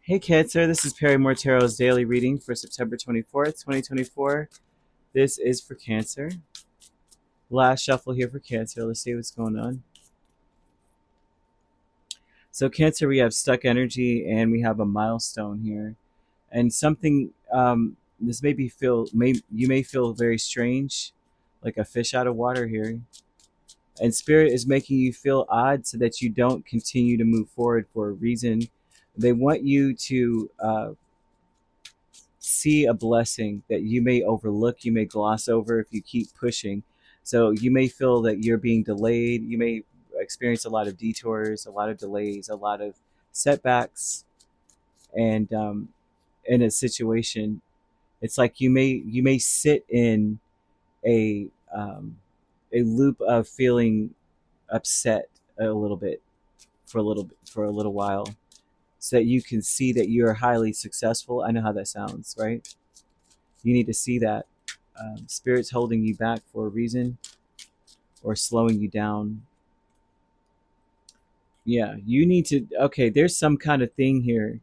Hey Cancer, this is Perrymore Tarot's daily reading for September 24th, 2024. This is for Cancer. Last shuffle here for Cancer. Let's see what's going on. So Cancer, we have stuck energy and we have a milestone here. And something, this you may feel very strange, like a fish out of water here. And Spirit is making you feel odd so that you don't continue to move forward for a reason. They want you to see a blessing that you may overlook, you may gloss over if you keep pushing. So you may feel that you're being delayed. You may experience a lot of detours, a lot of delays, a lot of setbacks, and in a situation, it's like you may sit in a a loop of feeling upset a little bit for a little while, so that you can see that you're highly successful. I know how that sounds, right? You need to see that Spirit's holding you back for a reason or slowing you down. Yeah, you need to. Okay, there's some kind of thing here.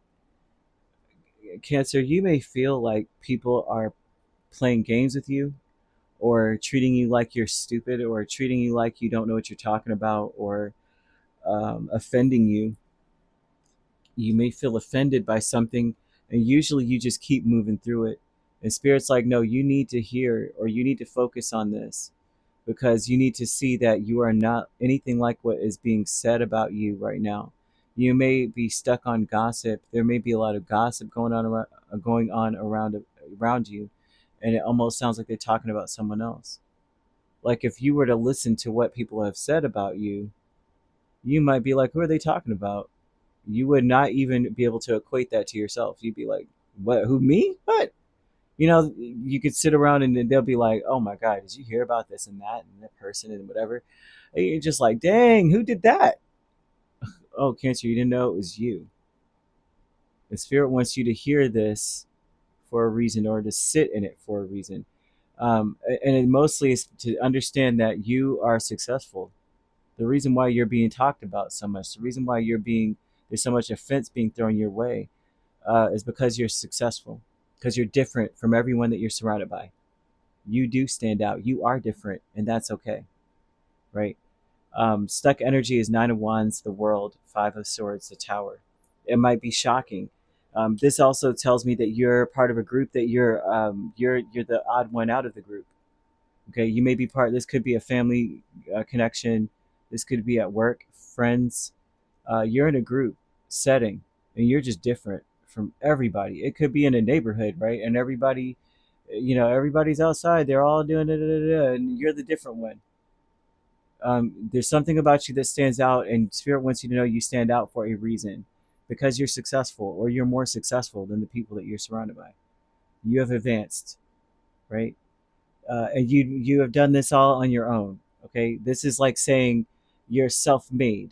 Cancer, you may feel like people are playing games with you or treating you like you're stupid or treating you like you don't know what you're talking about or offending you. You may feel offended by something, and usually you just keep moving through it. And Spirit's like, no, you need to hear or you need to focus on this, because you need to see that you are not anything like what is being said about you right now. You may be stuck on gossip. There may be a lot of gossip going on around you, and it almost sounds like they're talking about someone else. Like if you were to listen to what people have said about you, you might be like, who are they talking about? You would not even be able to equate that to yourself. You'd be like, what? Who, me? What? You could sit around and then they'll be like, oh my God, did you hear about this and that person and whatever? And you're just like, dang, who did that? Oh, Cancer, you didn't know it was you. The Spirit wants you to hear this for a reason, or to sit in it for a reason. And it mostly is to understand that you are successful. The reason why you're being talked about so much, the reason why there's so much offense being thrown your way, is because you're successful, because you're different from everyone that you're surrounded by. You do stand out. You are different, and that's okay, right? Stuck energy is Nine of Wands, the World, Five of Swords, the Tower. It might be shocking. This also tells me that you're part of a group, that you're the odd one out of the group. Okay, you may be part. This could be a family connection. This could be at work, friends. You're in a group setting, and you're just different from everybody. It could be in a neighborhood, right? And everybody's outside. They're all doing it, and you're the different one. There's something about you that stands out, and Spirit wants you to know you stand out for a reason, because you're successful, or you're more successful than the people that you're surrounded by. You have advanced, right? And you have done this all on your own. Okay, this is like saying you're self-made.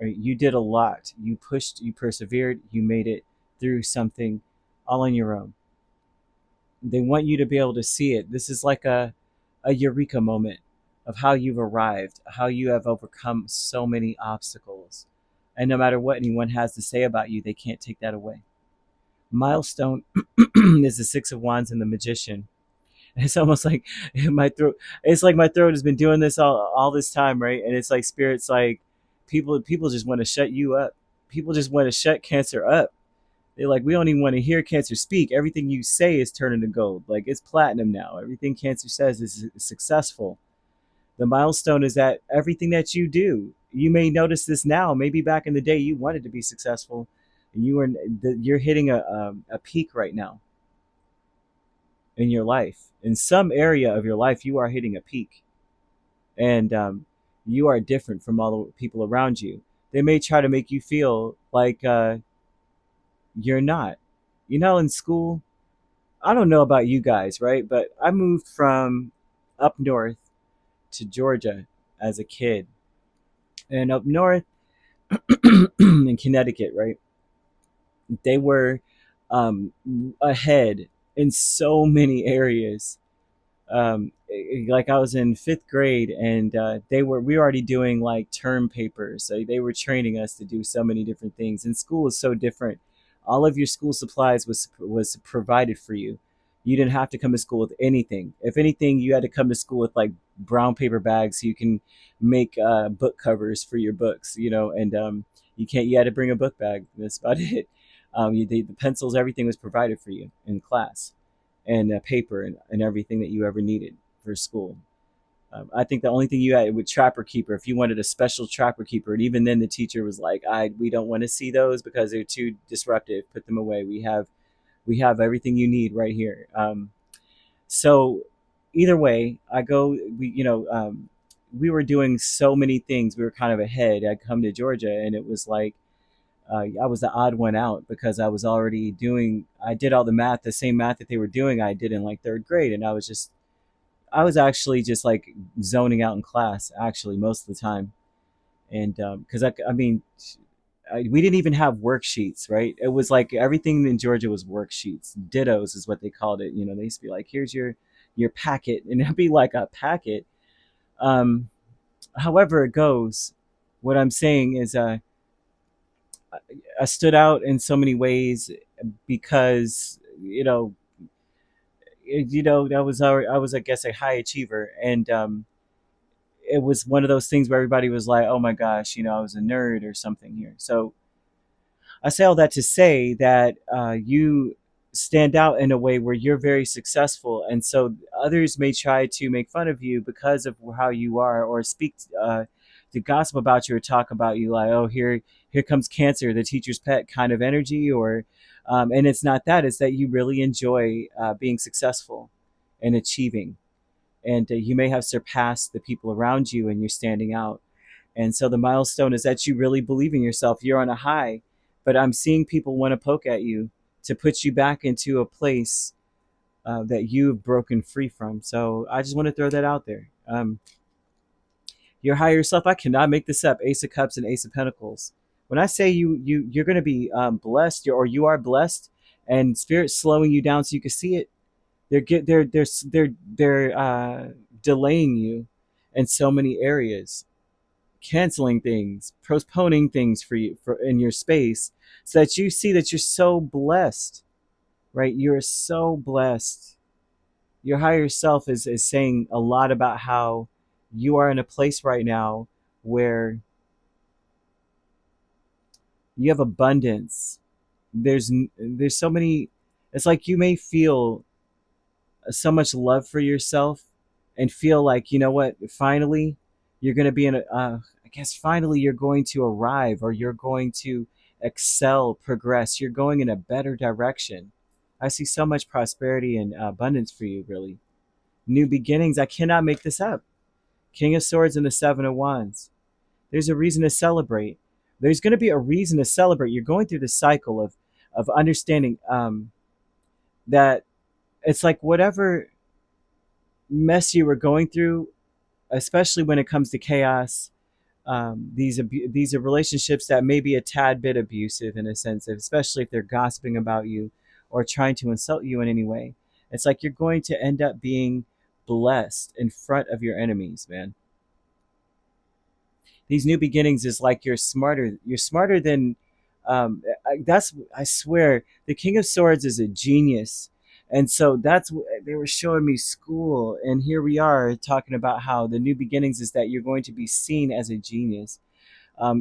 Right? You did a lot. You pushed. You persevered. You made it through something all on your own. They want you to be able to see it. This is like a eureka moment of how you've arrived, how you have overcome so many obstacles. And no matter what anyone has to say about you, they can't take that away. Milestone is the Six of Wands and the Magician. It's almost like my throat. It's like my throat has been doing this all this time, right? And it's like Spirit's like, people just want to shut you up. People just want to shut Cancer up. They're like, we don't even want to hear Cancer speak. Everything you say is turning to gold. Like it's platinum now. Everything Cancer says is successful. The milestone is that everything that you do, you may notice this now. Maybe back in the day you wanted to be successful, and you're hitting a peak right now in your life. In some area of your life, you are hitting a peak, and you are different from all the people around you. They may try to make you feel like you're not. In school, I don't know about you guys, right? But I moved from up north to Georgia as a kid. And up north in Connecticut, right? They were um, ahead in so many areas. Like I was in fifth grade, and we were already doing like term papers. So they were training us to do so many different things. And school is so different. All of your school supplies was provided for you. You didn't have to come to school with anything. If anything, you had to come to school with like brown paper bags so you can make book covers for your books, and you had to bring a book bag. That's about it. The pencils, everything was provided for you in class, and paper and everything that you ever needed for school. I think the only thing you had with Trapper Keeper, if you wanted a special Trapper Keeper, and even then the teacher was like, we don't want to see those because they're too disruptive. Put them away. We have everything you need right here. So either way, I go. We were doing so many things. We were kind of ahead. I come to Georgia, and it was like I was the odd one out because I was already doing. I did all the math, the same math that they were doing. I did in like third grade, and I was actually just like zoning out in class actually most of the time, and because I mean, we didn't even have worksheets, right? It was like everything in Georgia was worksheets. Dittos is what they called it. They used to be like, here's your packet, and it'd be like a packet. Um, However it goes, what I'm saying is, I stood out in so many ways because I was, I guess, a high achiever, and it was one of those things where everybody was like, "Oh my gosh, I was a nerd or something here." So I say all that to say that you stand out in a way where you're very successful, and so others may try to make fun of you because of how you are, or speak to gossip about you or talk about you, like, "Oh, here comes Cancer, the teacher's pet," kind of energy, or and it's not that; it's that you really enjoy being successful and achieving, and you may have surpassed the people around you, and you're standing out. And so the milestone is that you really believe in yourself. You're on a high, but I'm seeing people want to poke at you to put you back into a place that you've broken free from. So I just want to throw that out there. Your higher self, I cannot make this up. Ace of Cups and Ace of Pentacles. When I say you're going to be blessed, or you are blessed, and Spirit's slowing you down so you can see it. They're delaying you in so many areas, canceling things, postponing things for you for in your space, so that you see that you're so blessed, right? You're so blessed. Your higher self is saying a lot about how you are in a place right now where you have abundance. There's so many. It's like you may feel so much love for yourself and feel like, you know what, finally you're going to be in a I guess finally you're going to arrive, or you're going to excel, progress, you're going in a better direction. I see so much prosperity and abundance for you, really. New beginnings, I cannot make this up. King of Swords and the Seven of Wands. There's a reason to celebrate. There's going to be a reason to celebrate. You're going through the cycle of understanding that it's like whatever mess you were going through, especially when it comes to chaos. These are relationships that may be a tad bit abusive in a sense, especially if they're gossiping about you or trying to insult you in any way. It's like you're going to end up being blessed in front of your enemies, man. These new beginnings is like you're smarter. You're smarter than. I swear, the King of Swords is a genius, and so they were showing me school, and here we are talking about how the new beginnings is that you're going to be seen as a genius.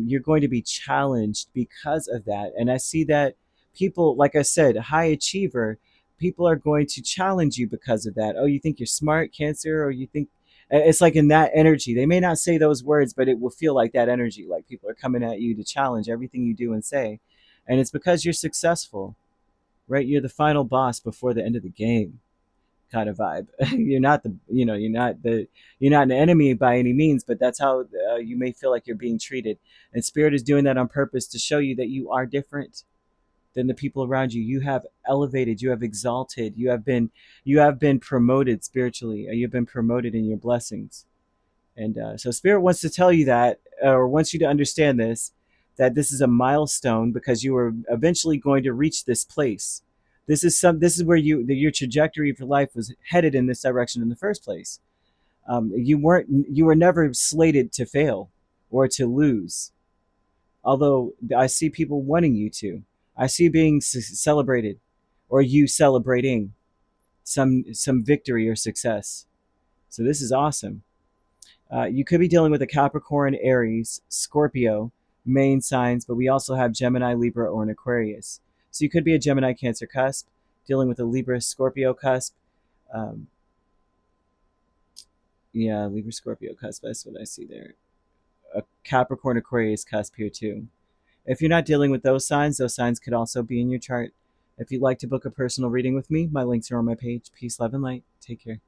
You're going to be challenged because of that. And I see that people, like I said, high achiever, people are going to challenge you because of that. Oh, you think you're smart, Cancer? Or you think it's like in that energy. They may not say those words, but it will feel like that energy. Like people are coming at you to challenge everything you do and say. And it's because you're successful, right? You're the final boss before the end of the game kind of vibe. You're not an enemy by any means, but that's how you may feel like you're being treated. And Spirit is doing that on purpose to show you that you are different than the people around you. You have elevated, you have exalted, you have been promoted spiritually. You've been promoted in your blessings. And so Spirit wants to tell you that, or wants you to understand this, that this is a milestone because you are eventually going to reach this place. This is where your trajectory for life was headed in this direction in the first place. You were never slated to fail or to lose. Although I see people wanting you to. I see you being celebrated, or you celebrating some victory or success. So this is awesome. You could be dealing with a Capricorn, Aries, Scorpio main signs, but we also have Gemini, Libra, or an Aquarius. So you could be a Gemini, Cancer cusp, dealing with a Libra, Scorpio cusp. Um, yeah, Libra, Scorpio cusp. That's what I see there. A Capricorn, Aquarius cusp here too. If you're not dealing with those signs could also be in your chart. If you'd like to book a personal reading with me, my links are on my page. Peace, love, and light. Take care.